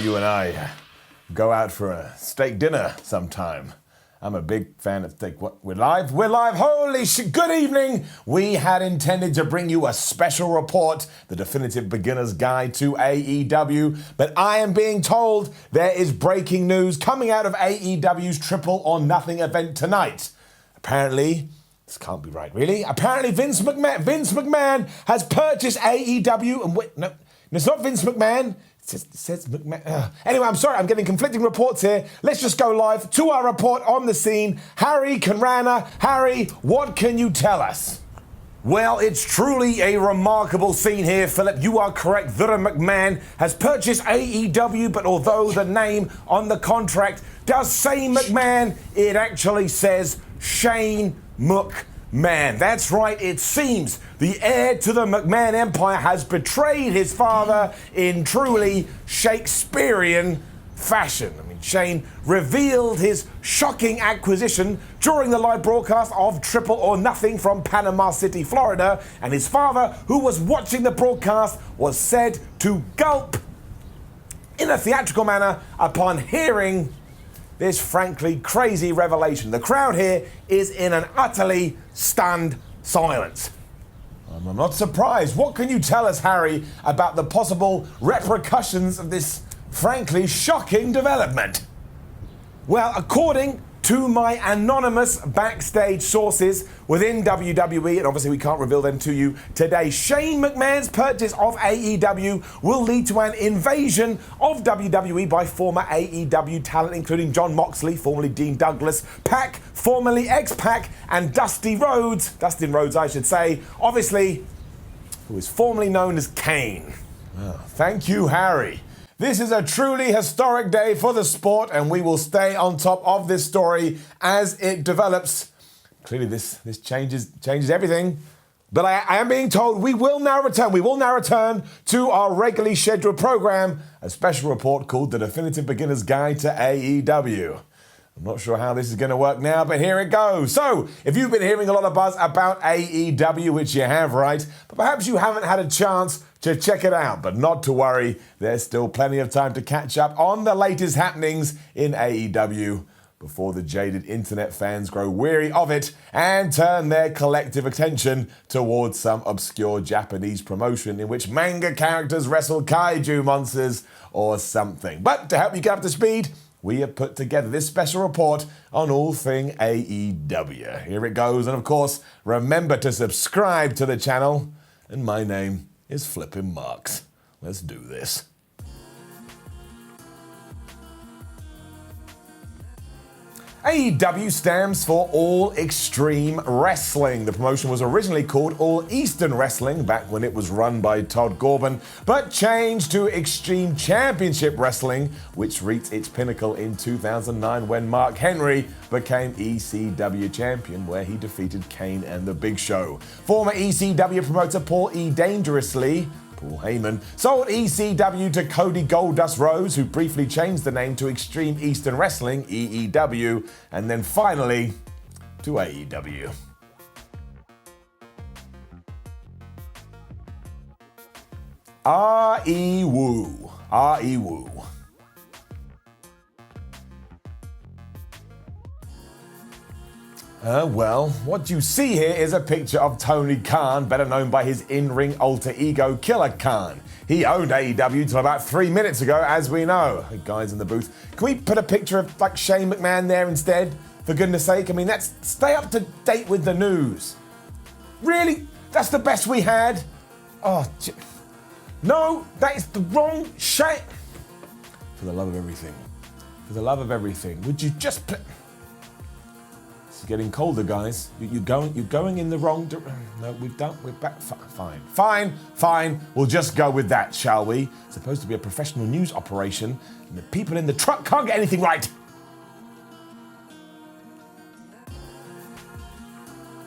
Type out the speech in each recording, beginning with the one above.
you and I go out for a steak dinner sometime. I'm a big fan of steak. What? We're live? We're live. Holy shit. Good evening. We had intended to bring you a special report, the definitive beginner's guide to AEW, but I am being told there is breaking news coming out of AEW's Triple or Nothing event tonight. Apparently, this can't be right, really. Apparently, Vince McMahon has purchased AEW, and wait, no, it's not Vince McMahon. It says McMahon. Anyway, I'm sorry, I'm getting conflicting reports here. Let's just go live to our report on the scene. Harry Conrana. Harry, what can you tell us? Well, it's truly a remarkable scene here, Philip. You are correct. Vince McMahon has purchased AEW, but although the name on the contract does say McMahon, it actually says Shane McMahon. That's right, it seems the heir to the McMahon Empire has betrayed his father in truly Shakespearean fashion. Shane revealed his shocking acquisition during the live broadcast of Triple or Nothing from Panama City, Florida, and his father, who was watching the broadcast, was said to gulp in a theatrical manner upon hearing this frankly crazy revelation. The crowd here is in an utterly stunned silence. I'm not surprised. What can you tell us, Harry, about the possible repercussions of this frankly shocking development? Well, according to my anonymous backstage sources within WWE, and obviously we can't reveal them to you today, Shane McMahon's purchase of AEW will lead to an invasion of WWE by former AEW talent, including Jon Moxley, formerly Dean Douglas, Pac, formerly X-Pac, and Dustin Rhodes, I should say, obviously, who is formerly known as Kane. Oh, thank you, Harry. This is a truly historic day for the sport, and we will stay on top of this story as it develops. Clearly, this changes everything. But I am being told we will now return to our regularly scheduled program, a special report called The Definitive Beginner's Guide to AEW. I'm not sure how this is going to work now, but here it goes. So, if you've been hearing a lot of buzz about AEW, which you have, right, but perhaps you haven't had a chance to check it out, but not to worry, there's still plenty of time to catch up on the latest happenings in AEW before the jaded internet fans grow weary of it and turn their collective attention towards some obscure Japanese promotion in which manga characters wrestle kaiju monsters or something. But to help you get up to speed, we have put together this special report on all thing AEW. Here it goes, and of course, remember to subscribe to the channel. And my name is Flippin' Marx. Let's do this. AEW stands for All Extreme Wrestling. The promotion was originally called All Eastern Wrestling back when it was run by Todd Corbin, but changed to Extreme Championship Wrestling, which reached its pinnacle in 2009 when Mark Henry became ECW champion, where he defeated Kane and The Big Show. Former ECW promoter Paul Heyman sold ECW to Cody Goldust Rhodes, who briefly changed the name to Extreme Eastern Wrestling, EEW, and then finally to AEW. R.E.Woo. R.E.Woo. Well, what you see here is a picture of Tony Khan, better known by his in-ring alter ego, Killer Khan. He owned AEW until about 3 minutes ago, as we know. Hey, guys in the booth, can we put a picture of like Shane McMahon there instead? For goodness sake, let's stay up to date with the news. Really? That's the best we had? Oh, no, that is the wrong shit. For the love of everything, would you just put... It's getting colder, guys. You're going in the wrong direction. No, we're back. Fine. We'll just go with that, shall we? It's supposed to be a professional news operation, and the people in the truck can't get anything right.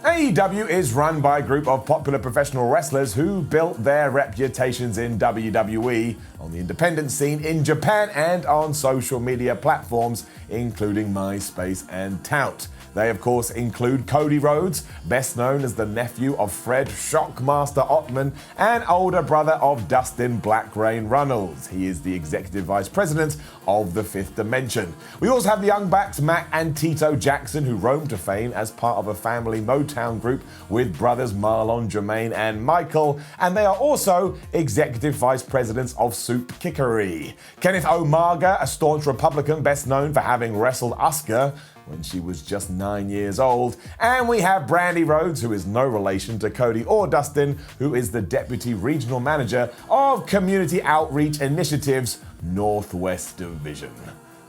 AEW is run by a group of popular professional wrestlers who built their reputations in WWE, on the independent scene in Japan, and on social media platforms, including MySpace and Tout. They, of course, include Cody Rhodes, best known as the nephew of Fred Shockmaster Ottman and older brother of Dustin Black Rain Runnels. He is the executive vice president of the Fifth Dimension. We also have the Young Bucks, Matt and Tito Jackson, who roamed to fame as part of a family Motown group with brothers Marlon, Jermaine and Michael, and they are also executive vice presidents of Soup Kickery. Kenneth Omaga, a staunch Republican best known for having wrestled Asuka when she was just 9 years old. And we have Brandy Rhodes, who is no relation to Cody or Dustin, who is the Deputy Regional Manager of Community Outreach Initiatives, Northwest Division.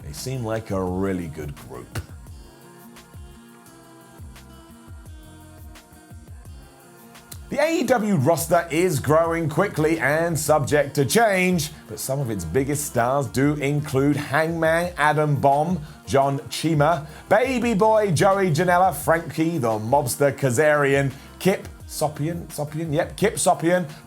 They seem like a really good group. The AEW roster is growing quickly and subject to change, but some of its biggest stars do include Hangman Adam Bomb, John Chima, Baby Boy Joey Janela, Frankie the Mobster Kazarian, Kip Sopian,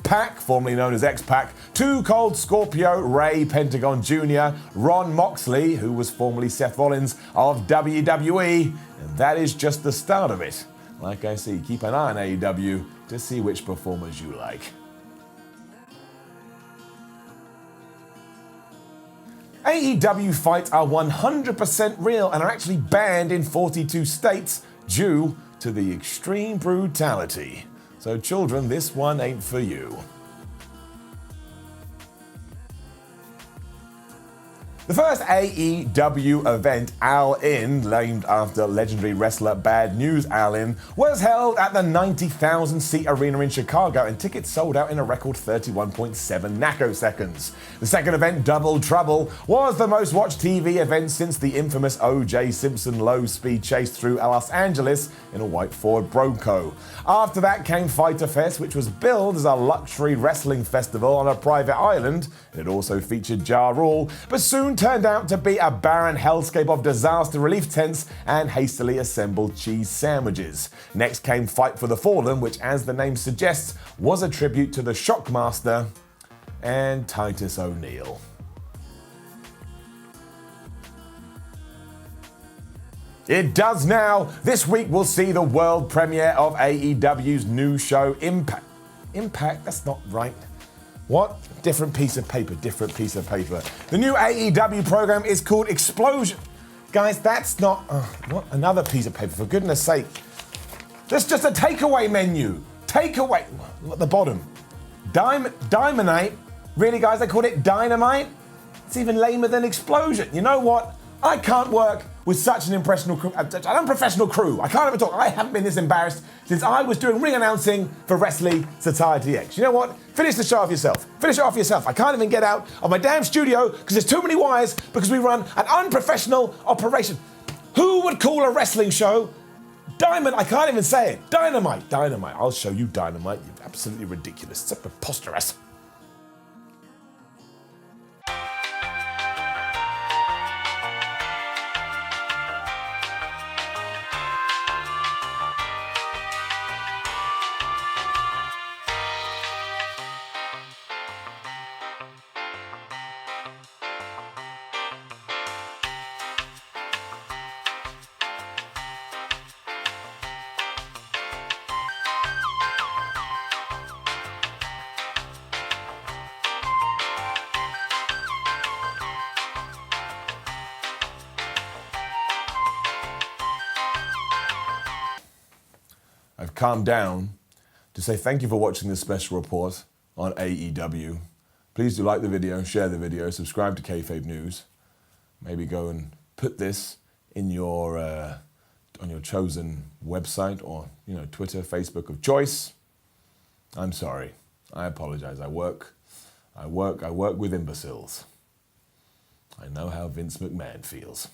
Pac, formerly known as X-Pac, Too Cold Scorpio, Ray Pentagon Jr., Ron Moxley, who was formerly Seth Rollins of WWE, and that is just the start of it. Like I say, keep an eye on AEW to see which performers you like. AEW fights are 100% real and are actually banned in 42 states due to the extreme brutality. So children, this one ain't for you. The first AEW event, All In, named after legendary wrestler Bad News Allin, was held at the 90,000-seat arena in Chicago, and tickets sold out in a record 31.7 nacoseconds. The second event, Double Trouble, was the most watched TV event since the infamous O.J. Simpson low-speed chase through Los Angeles in a white Ford Bronco. After that came Fyter Fest, which was billed as a luxury wrestling festival on a private island. It also featured Ja Rule, but soon turned out to be a barren hellscape of disaster relief tents and hastily assembled cheese sandwiches. Next came Fight for the Fallen, which, as the name suggests, was a tribute to the Shockmaster and Titus O'Neil. It does now. This week we'll see the world premiere of AEW's new show, Impact. Impact? That's not right. What? Different piece of paper. The new AEW program is called Explosion. Guys, that's not... what? Another piece of paper, for goodness sake. That's just a takeaway menu. Takeaway... At the bottom. Dynamite? Really, guys, they called it Dynamite? It's even lamer than Explosion. You know what? I can't work with such an unprofessional crew. I can't even talk. I haven't been this embarrassed since I was doing ring announcing for Wrestling Society X. You know what? Finish the show off yourself. Finish it off yourself. I can't even get out of my damn studio because there's too many wires because we run an unprofessional operation. Who would call a wrestling show Diamond? I can't even say it. Dynamite. I'll show you Dynamite. You're absolutely ridiculous. It's so preposterous. I've calmed down to say thank you for watching this special report on AEW. Please do like the video, share the video, subscribe to Kayfabe News. Maybe go and put this in your on your chosen website or Twitter, Facebook of choice. I'm sorry. I apologize. I work with imbeciles. I know how Vince McMahon feels.